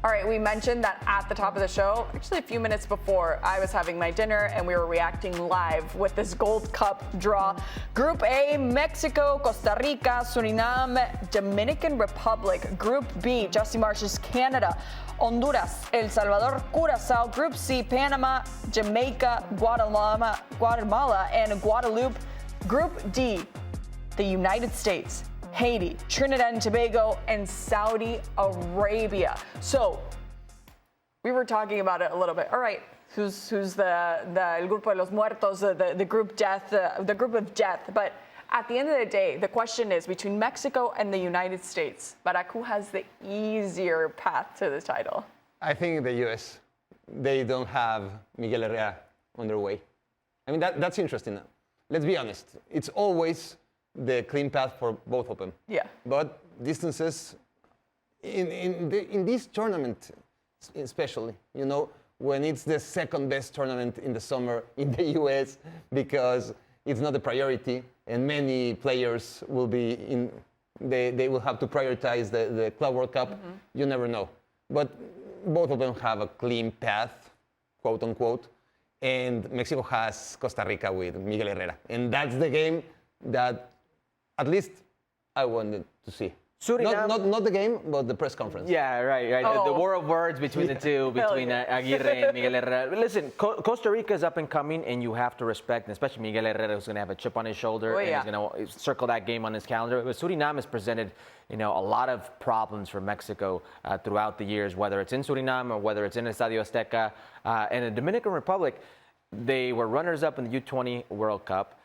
All right, we mentioned that at the top of the show, actually a few minutes before, I was having my dinner and we were reacting live with this Gold Cup draw. Group A, Mexico, Costa Rica, Suriname, Dominican Republic. Group B, Jesse Marsh's Canada, Honduras, El Salvador, Curacao. Group C, Panama, Jamaica, Guatemala, and Guadeloupe. Group D, the United States, Haiti, Trinidad and Tobago, and Saudi Arabia. So we were talking about it a little bit. All right, who's the El Grupo de los Muertos, the group death, the group of death. But at the end of the day, the question is between Mexico and the United States. But who has the easier path to the title? I think the U.S. They don't have Miguel Herrera on their way. I mean, that's interesting. Let's be honest. It's always the clean path for both of them. Yeah. But distances in this tournament, especially, you know, when it's the second best tournament in the summer in the U.S. because it's not a priority and many players will be in, they will have to prioritize the Club World Cup. Mm-hmm. You never know. But both of them have a clean path, quote unquote, and Mexico has Costa Rica with Miguel Herrera. And that's the game that at least I wanted to see. Not the game, but the press conference. Yeah, right. Oh. The war of words between the two, between Aguirre and Miguel Herrera. Listen, Costa Rica is up and coming, and you have to respect, and especially Miguel Herrera, who's going to have a chip on his shoulder, and he's going to circle that game on his calendar. But Suriname has presented, a lot of problems for Mexico throughout the years, whether it's in Suriname or whether it's in Estadio Azteca. And the Dominican Republic, they were runners-up in the U20 World Cup.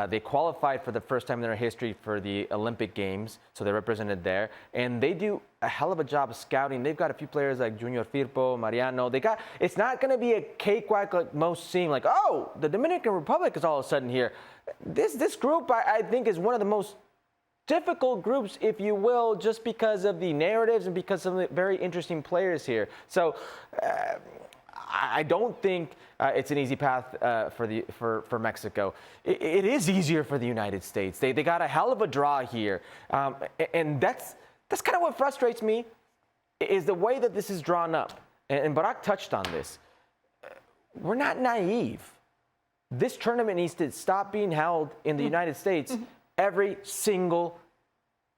They qualified for the first time in their history for the Olympic Games, so they're represented there. And they do a hell of a job of scouting. They've got a few players like Junior Firpo, Mariano. It's not going to be a cakewalk like most seem, like, oh, the Dominican Republic is all of a sudden here. This group, I think, is one of the most difficult groups, if you will, just because of the narratives and because of the very interesting players here. So I don't think it's an easy path for Mexico. It is easier for the United States. They got a hell of a draw here, and that's kind of what frustrates me, is the way that this is drawn up. And Barak touched on this. We're not naive. This tournament needs to stop being held in the United States every single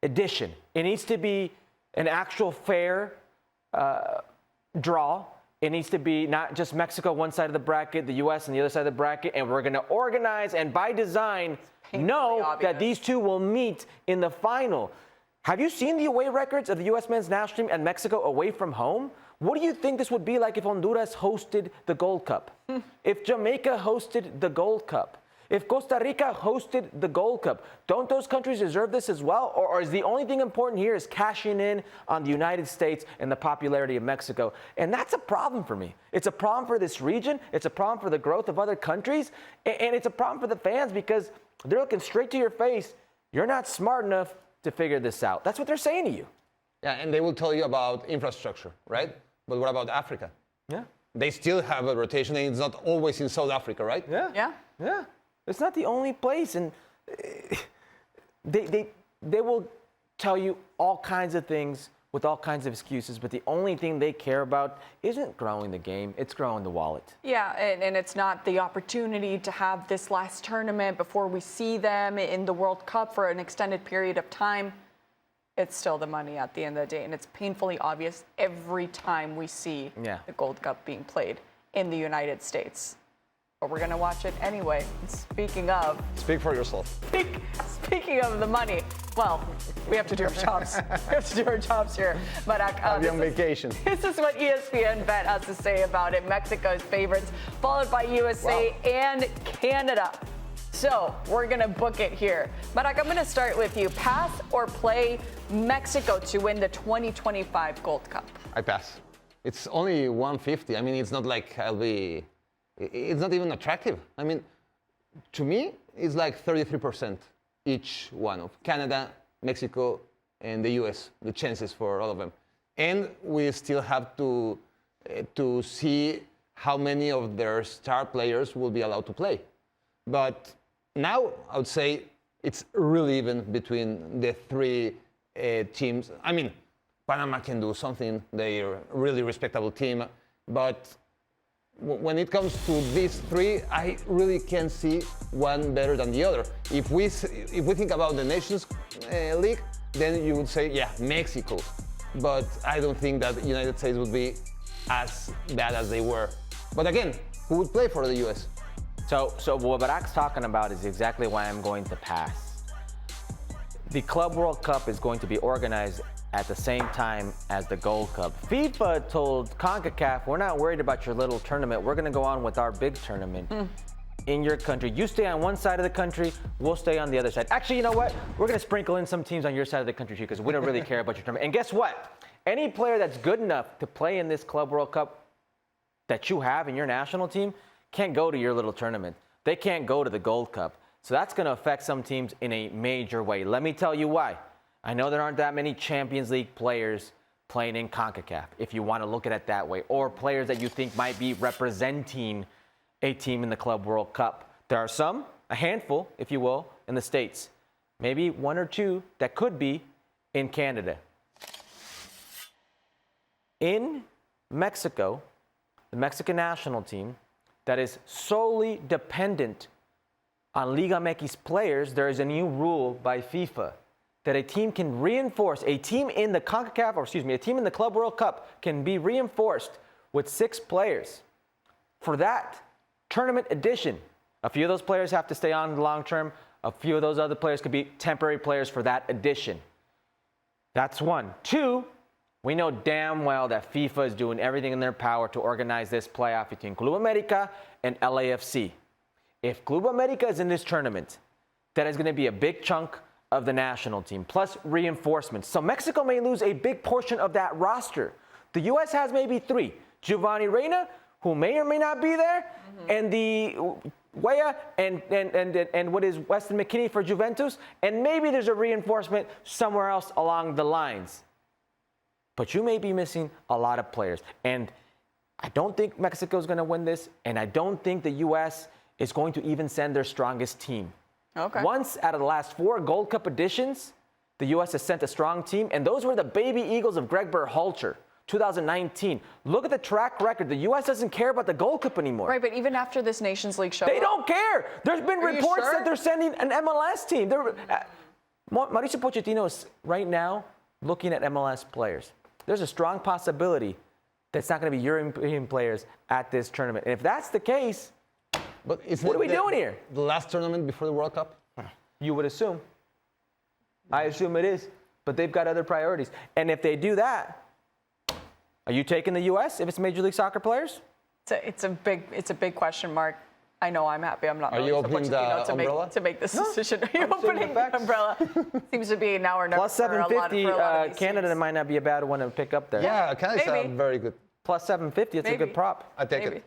edition. It needs to be an actual fair draw. It needs to be not just Mexico one side of the bracket, the U.S. on the other side of the bracket, and we're going to organize and by design know that these two will meet in the final. Have you seen the away records of the U.S. men's national team and Mexico away from home? What do you think this would be like if Honduras hosted the Gold Cup? If Jamaica hosted the Gold Cup? If Costa Rica hosted the Gold Cup? Don't those countries deserve this as well? Or is the only thing important here is cashing in on the United States and the popularity of Mexico? And that's a problem for me. It's a problem for this region. It's a problem for the growth of other countries. And it's a problem for the fans because they're looking straight to your face. You're not smart enough to figure this out. That's what they're saying to you. Yeah, and they will tell you about infrastructure, right? But what about Africa? Yeah. They still have a rotation, and it's not always in South Africa, right? Yeah. It's not the only place, and they will tell you all kinds of things with all kinds of excuses, but the only thing they care about isn't growing the game, it's growing the wallet. Yeah, and it's not the opportunity to have this last tournament before we see them in the World Cup for an extended period of time. It's still the money at the end of the day, and it's painfully obvious every time we see the Gold Cup being played in the United States. But we're going to watch it anyway. Speaking of... Speak for yourself. Speaking of the money, well, we have to do our jobs. We have to do our jobs here. But I'll be on vacation. This is what ESPN Bet has to say about it. Mexico's favorites, followed by USA and Canada. So we're going to book it here. Barak, I'm going to start with you. Pass or play Mexico to win the 2025 Gold Cup? I pass. It's only 150. I mean, it's not like it's not even attractive. I mean, to me, it's like 33% each one of Canada, Mexico, and the US, the chances for all of them. And we still have to see how many of their star players will be allowed to play. But now I would say it's really even between the three teams. I mean, Panama can do something. They're a really respectable team. But when it comes to these three, I really can't see one better than the other. If we think about the Nations League, then you would say, yeah, Mexico. But I don't think that the United States would be as bad as they were. But again, who would play for the U.S.? So what Barack's talking about is exactly why I'm going to pass. The Club World Cup is going to be organized at the same time as the Gold Cup. FIFA told CONCACAF, we're not worried about your little tournament. We're going to go on with our big tournament in your country. You stay on one side of the country, we'll stay on the other side. Actually, you know what? We're going to sprinkle in some teams on your side of the country too, because we don't really care about your tournament. And guess what? Any player that's good enough to play in this Club World Cup that you have in your national team can't go to your little tournament. They can't go to the Gold Cup. So that's going to affect some teams in a major way. Let me tell you why. I know there aren't that many Champions League players playing in CONCACAF, if you want to look at it that way, or players that you think might be representing a team in the Club World Cup. There are some, a handful, if you will, in the States. Maybe one or two that could be in Canada. In Mexico, the Mexican national team that is solely dependent on Liga MX players, there is a new rule by FIFA that a team can reinforce, a team in the CONCACAF, or excuse me, a team in the Club World Cup can be reinforced with 6 players. For that tournament edition, a few of those players have to stay on long term. A few of those other players could be temporary players for that edition. That's one. 2, we know damn well that FIFA is doing everything in their power to organize this playoff between Club America and LAFC. If Club America is in this tournament, that is going to be a big chunk of the national team, plus reinforcements. So Mexico may lose a big portion of that roster. The U.S. has maybe 3. Giovanni Reina, who may or may not be there, and the Weah and what is Weston McKennie for Juventus, and maybe there's a reinforcement somewhere else along the lines. But you may be missing a lot of players. And I don't think Mexico is going to win this, and I don't think the U.S. is going to even send their strongest team. Okay. Once out of the last 4 Gold Cup editions, the U.S. has sent a strong team, and those were the baby Eagles of Greg Berhalter, 2019. Look at the track record. The U.S. doesn't care about the Gold Cup anymore. Right, but even after this Nations League show, they don't care. There's been reports that they're sending an MLS team. Mauricio Pochettino is right now looking at MLS players. There's a strong possibility that's not going to be European players at this tournament. And if that's the case, but what are we doing here? The last tournament before the World Cup? You would assume. I assume it is. But they've got other priorities. And if they do that, are you taking the U.S. if it's Major League Soccer players? It's a big question mark. I know I'm happy. I'm not. Are you opening the umbrella? To make this decision? Are you opening the umbrella? Seems to be now or never. Plus 750. Canada might not be a bad one to pick up there. Yeah, Canada's very good. Plus 750. It's a good prop. I take it.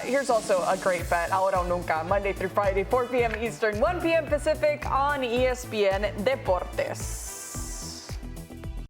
Here's also a great bet, Ahora o Nunca, Monday through Friday, 4 p.m. Eastern, 1 p.m. Pacific on ESPN Deportes.